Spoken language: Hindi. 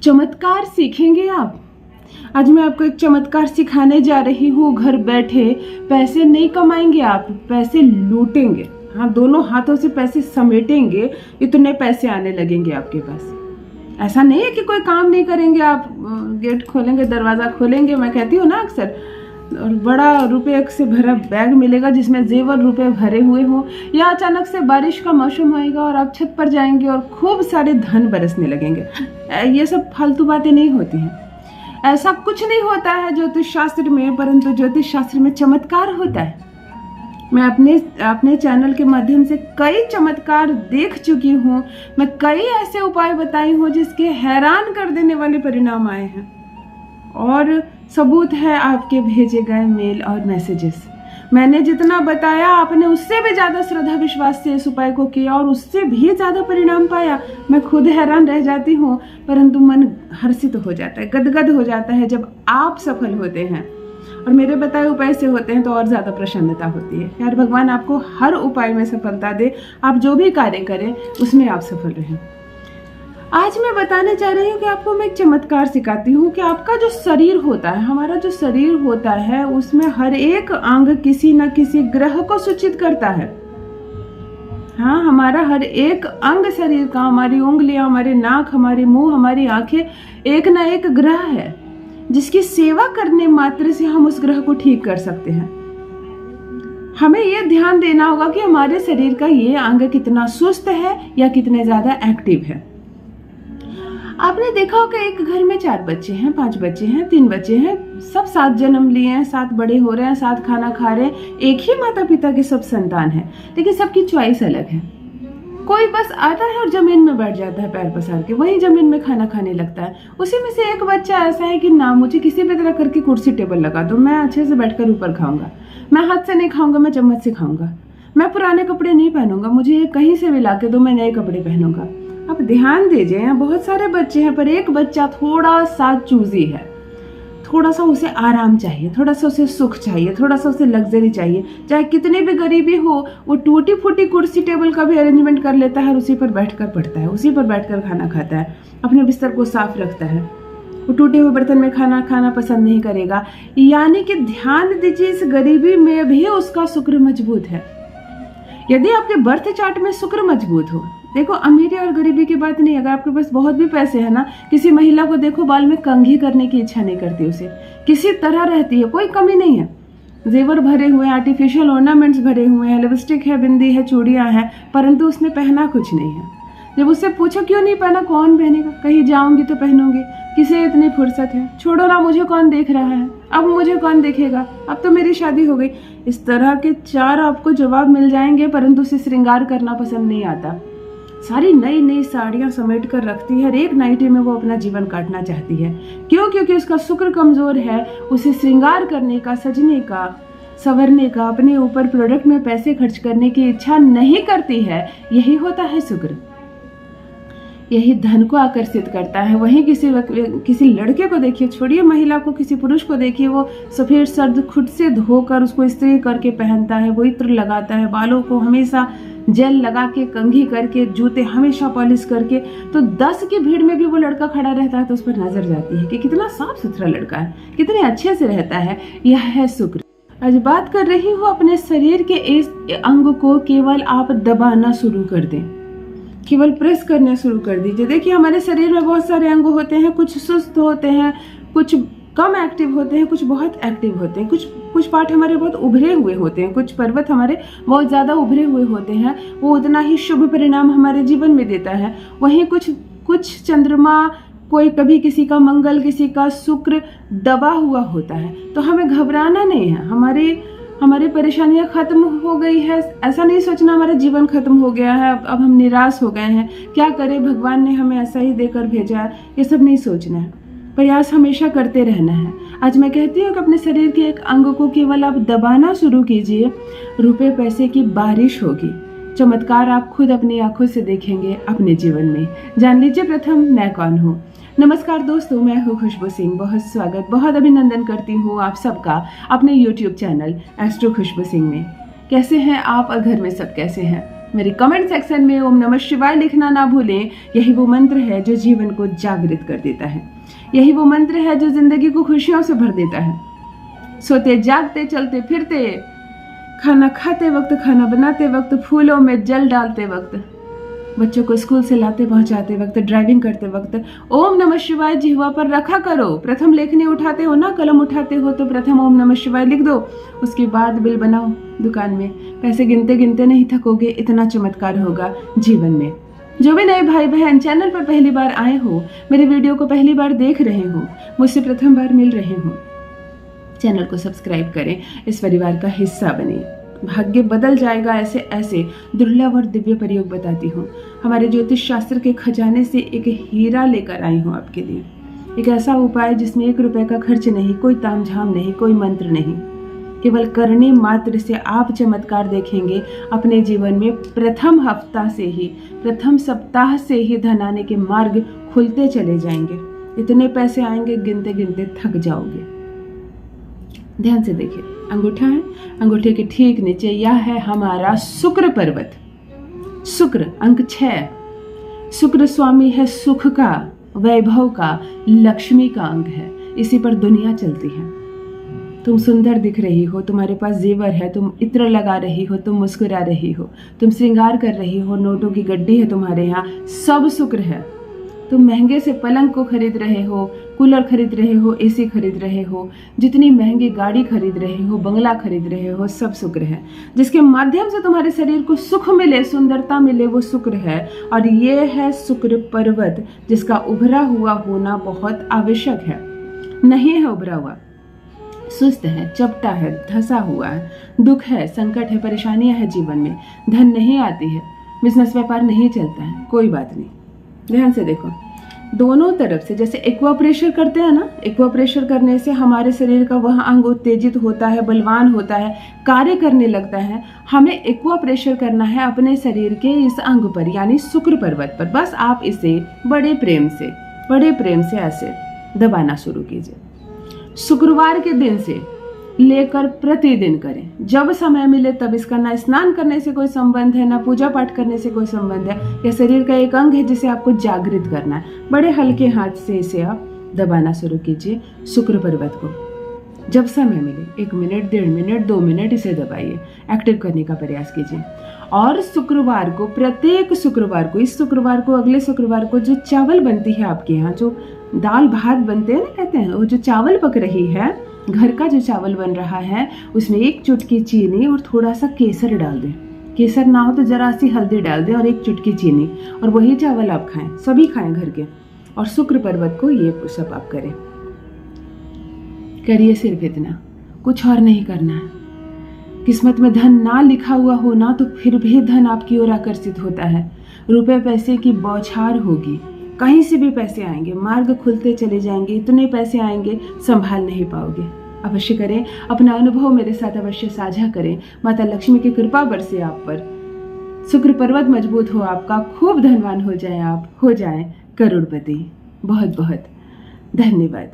चमत्कार सीखेंगे आप। आज मैं आपको एक चमत्कार सिखाने जा रही हूँ। घर बैठे पैसे नहीं कमाएंगे आप, पैसे लूटेंगे। हाँ, दोनों हाथों से पैसे समेटेंगे, इतने पैसे आने लगेंगे आपके पास। ऐसा नहीं है कि कोई काम नहीं करेंगे आप, गेट खोलेंगे, दरवाज़ा खोलेंगे, मैं कहती हूँ ना अक्सर, और बड़ा रुपये से भरा बैग मिलेगा जिसमें जेवर रुपए भरे हुए हों, या अचानक से बारिश का मौसम होएगा और आप छत पर जाएंगे और खूब सारे धन बरसने लगेंगे। ये सब फालतू बातें नहीं होती हैं। ऐसा कुछ नहीं होता है ज्योतिष शास्त्र में, परंतु ज्योतिष शास्त्र में चमत्कार होता है। मैं अपने चैनल के माध्यम से कई चमत्कार देख चुकी हूँ। मैं कई ऐसे उपाय बताई हूँ जिसके हैरान कर देने वाले परिणाम आए हैं, और सबूत है आपके भेजे गए मेल और मैसेजेस। मैंने जितना बताया आपने उससे भी ज़्यादा श्रद्धा विश्वास से इस उपाय को किया और उससे भी ज़्यादा परिणाम पाया। मैं खुद हैरान रह जाती हूँ, परंतु मन हर्षित हो जाता है, गदगद हो जाता है जब आप सफल होते हैं और मेरे बताए उपाय से होते हैं तो और ज़्यादा प्रसन्नता होती है। यार भगवान आपको हर उपाय में सफलता दे, आप जो भी कार्य करें उसमें आप सफल रहें। आज मैं बताने चाह रही हूँ कि आपको मैं एक चमत्कार सिखाती हूँ कि आपका जो शरीर होता है, हमारा जो शरीर होता है, उसमें हर एक अंग किसी न किसी ग्रह को सूचित करता है। हाँ, हमारा हर एक अंग शरीर का, हमारी उंगलियां, हमारे नाक, हमारे मुंह, हमारी आंखें, एक न एक ग्रह है जिसकी सेवा करने मात्र से हम उस ग्रह को ठीक कर सकते हैं। हमें यह ध्यान देना होगा कि हमारे शरीर का ये अंग कितना सुस्त है या कितने ज्यादा एक्टिव है। आपने देखा होगा एक घर में 4 बच्चे हैं, 5 बच्चे हैं, 3 बच्चे हैं, सब साथ जन्म लिए हैं, साथ बड़े हो रहे हैं, साथ खाना खा रहे हैं, एक ही माता पिता के सब संतान हैं, लेकिन सबकी चॉइस अलग है। कोई बस आता है और जमीन में बैठ जाता है पैर पसार के, वही जमीन में खाना खाने लगता है। उसी में से एक बच्चा ऐसा है कि ना, मुझे किसी भी तरह करके कुर्सी टेबल लगा दो, मैं अच्छे से बैठकर ऊपर खाऊंगा, मैं हाथ से नहीं खाऊंगा, मैं चम्मच से खाऊंगा, मैं पुराने कपड़े नहीं पहनूंगा, मुझे कहीं से भी ला के दो, मैं नए कपड़े पहनूंगा। आप ध्यान दीजिए, बहुत सारे बच्चे हैं पर एक बच्चा थोड़ा सा चूजी है, थोड़ा सा उसे आराम चाहिए, थोड़ा सा उसे सुख चाहिए, थोड़ा सा उसे लग्जरी चाहिए। चाहे कितनी भी गरीबी हो, वो टूटी फूटी कुर्सी टेबल का भी अरेंजमेंट कर लेता है और उसी पर बैठकर पढ़ता है, उसी पर बैठकर खाना खाता है, अपने बिस्तर को साफ रखता है। वो टूटे हुए बर्तन में खाना पसंद नहीं करेगा। यानी कि ध्यान दीजिए, इस गरीबी में भी उसका शुक्र मजबूत है। यदि आपके बर्थ चार्ट में शुक्र मजबूत हो, देखो अमीरी और गरीबी की बात नहीं, अगर आपके पास बहुत भी पैसे है ना, किसी महिला को देखो बाल में कंघी करने की इच्छा नहीं करती, उसे किसी तरह रहती है, कोई कमी नहीं है, जेवर भरे हुए हैं, आर्टिफिशियल ऑर्नामेंट्स भरे हुए हैं, लिपस्टिक है, बिंदी है, चूड़ियां हैं, परंतु उसने पहना कुछ नहीं है। जब उससे पूछो क्यों नहीं पहना, कौन पहनेगा, कहीं जाऊंगी तो पहनूंगी, किसे इतनी फुर्सत है, छोड़ो ना, मुझे कौन देख रहा है, अब मुझे कौन देखेगा, अब तो मेरी शादी हो गई। इस तरह के 4 आपको जवाब मिल जाएंगे, परंतु उसे श्रृंगार करना पसंद नहीं आता। सारी नई नई साड़ियां समेट कर रखती है, हर एक नाइटी में वो अपना जीवन काटना चाहती है। क्यों? क्योंकि उसका शुक्र कमजोर है, उसे श्रृंगार करने का, सजने का, संवरने का, अपने ऊपर प्रोडक्ट में पैसे खर्च करने की इच्छा नहीं करती है। यही होता है शुक्र, यही धन को आकर्षित करता है। वहीं किसी लड़के को देखिए, छोड़िए महिला को, किसी पुरुष को देखिए, वो सफेद सर्द खुद से धोकर उसको इस्त्री करके पहनता है, वो इत्र लगाता है, बालों को हमेशा जेल लगा के, कंघी करके, जूते हमेशा पॉलिश करके, तो 10 की भीड़ में भी वो लड़का खड़ा रहता है तो उस पर नजर जाती है कि कितना साफ सुथरा लड़का है, कितने अच्छे से रहता है। यह है शुक्र। आज बात कर रही हूँ अपने शरीर के इस अंग को केवल आप दबाना शुरू कर दें, केवल प्रेस करना शुरू कर दीजिए। देखिए हमारे शरीर में बहुत सारे अंग होते हैं, कुछ सुस्त होते हैं, कुछ कम एक्टिव होते हैं, कुछ बहुत एक्टिव होते हैं, कुछ पार्ट हमारे बहुत उभरे हुए होते हैं, कुछ पर्वत हमारे बहुत ज़्यादा उभरे हुए होते हैं, वो उतना ही शुभ परिणाम हमारे जीवन में देता है। वहीं कुछ चंद्रमा, कोई कभी किसी का मंगल, किसी का शुक्र दबा हुआ होता है। तो हमें घबराना नहीं है, हमारी परेशानियां खत्म हो गई है, ऐसा नहीं सोचना हमारा जीवन खत्म हो गया है, अब हम निराश हो गए हैं, क्या करें, भगवान ने हमें ऐसा ही देकर भेजा है, ये सब नहीं सोचना है। प्रयास हमेशा करते रहना है। आज मैं कहती हूँ कि अपने शरीर के एक अंग को केवल आप दबाना शुरू कीजिए, रुपए पैसे की बारिश होगी। चमत्कार आप खुद अपनी आंखों से देखेंगे अपने जीवन में। जान लीजिए प्रथम मैं कौन हूँ। नमस्कार दोस्तों, मैं हूँ खुशबू सिंह। बहुत स्वागत, बहुत अभिनंदन करती हूँ आप सबका अपने YouTube चैनल एस्ट्रो खुशबू सिंह में। कैसे हैं आप और घर में सब कैसे हैं? मेरे कमेंट सेक्शन में ओम नमः शिवाय लिखना ना भूलें। यही वो मंत्र है जो जीवन को जागृत कर देता है। यही वो मंत्र है जो जिंदगी को खुशियों से भर देता है। सोते जागते, चलते फिरते, खाना खाते वक्त, खाना बनाते वक्त, फूलों में जल डालते वक्त, बच्चों को स्कूल से लाते पहुंचाते वक्त, ड्राइविंग करते वक्त ओम नमः शिवाय जिह्वा पर रखा करो। प्रथम लेखनी उठाते हो ना, कलम उठाते हो तो प्रथम ओम नमः शिवाय लिख दो। उसके बाद बिल बनाओ दुकान में। पैसे गिनते गिनते नहीं थकोगे, इतना चमत्कार होगा जीवन में। जो भी नए भाई बहन चैनल पर पहली बार आए हो, मेरे वीडियो को पहली बार देख रहे हो, मुझसे प्रथम बार मिल रहे हो, चैनल को सब्सक्राइब करें, इस परिवार का हिस्सा बने। भाग्य बदल जाएगा ऐसे ऐसे दुर्लभ और दिव्य प्रयोग बताती हूँ। हमारे ज्योतिष शास्त्र के खजाने से एक हीरा लेकर आई हूँ आपके लिए। एक ऐसा उपाय जिसमें 1 रुपए का खर्च नहीं, कोई तामझाम नहीं, कोई मंत्र नहीं। केवल करने मात्र से आप चमत्कार देखेंगे अपने जीवन में। प्रथम हफ्ता से ही, प्रथम सप्ताह से ही धन आने के मार्ग खुलते चले जाएंगे। इतने पैसे आएंगे गिनते गिनते थक जाओगे। ध्यान से देखिए, अंगूठा है, अंगूठे के ठीक नीचे यह है हमारा शुक्र पर्वत। शुक्र अंक 6। शुक्र स्वामी है सुख का, वैभव का, लक्ष्मी का अंग है। इसी पर दुनिया चलती है। तुम सुंदर दिख रही हो, तुम्हारे पास जेवर है, तुम इत्र लगा रही हो, तुम मुस्कुरा रही हो, तुम श्रृंगार कर रही हो, नोटों की गड्डी है तुम्हारे यहाँ, सब शुक्र है। तुम महंगे से पलंग को खरीद रहे हो, कूलर खरीद रहे हो, एसी खरीद रहे हो, जितनी महंगी गाड़ी खरीद रहे हो, बंगला खरीद रहे हो, सब शुक्र है। जिसके माध्यम से तुम्हारे शरीर को सुख मिले, सुंदरता मिले, वो शुक्र है। और ये है शुक्र पर्वत, जिसका उभरा हुआ होना बहुत आवश्यक है। नहीं है उभरा हुआ, सुस्त है, चपटा है, धसा हुआ है, दुख है, संकट है, परेशानियां है जीवन में, धन नहीं आती है, बिजनेस व्यापार नहीं चलता है, कोई बात नहीं। ध्यान से देखो, दोनों तरफ से जैसे एक्वा प्रेशर करते हैं ना, एक्वा प्रेशर करने से हमारे शरीर का वह अंग उत्तेजित होता है, बलवान होता है, कार्य करने लगता है। हमें एक्वा प्रेशर करना है अपने शरीर के इस अंग पर, यानी शुक्र पर्वत पर। बस आप इसे बड़े प्रेम से ऐसे दबाना शुरू कीजिए। शुक्रवार के दिन से लेकर प्रतिदिन करें, जब समय मिले तब इसका। ना स्नान करने से कोई संबंध है, ना पूजा पाठ करने से कोई संबंध है। यह शरीर का एक अंग है जिसे आपको जागृत करना है। बड़े हल्के हाथ से इसे आप दबाना शुरू कीजिए, शुक्र पर्वत को। जब समय मिले 1 मिनट, 1.5 मिनट, 2 मिनट इसे दबाइए, एक्टिव करने का प्रयास कीजिए। और शुक्रवार को, प्रत्येक शुक्रवार को, इस शुक्रवार को, अगले शुक्रवार को जो चावल बनती है आपके यहाँ, जो दाल भात बनते हैं ना, कहते हैं, वो जो चावल पक रही है, घर का जो चावल बन रहा है, उसमें 1 चुटकी चीनी और थोड़ा सा केसर डाल दें। केसर ना हो तो जरा सी हल्दी डाल दें और 1 चुटकी चीनी, और वही चावल आप खाएं, सभी खाएं घर के। और शुक्र पर्वत को ये पुशअप आप करें, करिए सिर्फ इतना, कुछ और नहीं करना है। किस्मत में धन ना लिखा हुआ हो ना, तो फिर भी धन आपकी ओर आकर्षित होता है। रुपए पैसे की बौछार होगी, कहीं से भी पैसे आएंगे, मार्ग खुलते चले जाएंगे, इतने पैसे आएंगे संभाल नहीं पाओगे। अवश्य करें, अपना अनुभव मेरे साथ अवश्य साझा करें। माता लक्ष्मी की कृपा बरसे आप पर, शुक्र पर्वत मजबूत हो आपका, खूब धनवान हो जाए आप, हो जाए करोड़पति। बहुत बहुत धन्यवाद।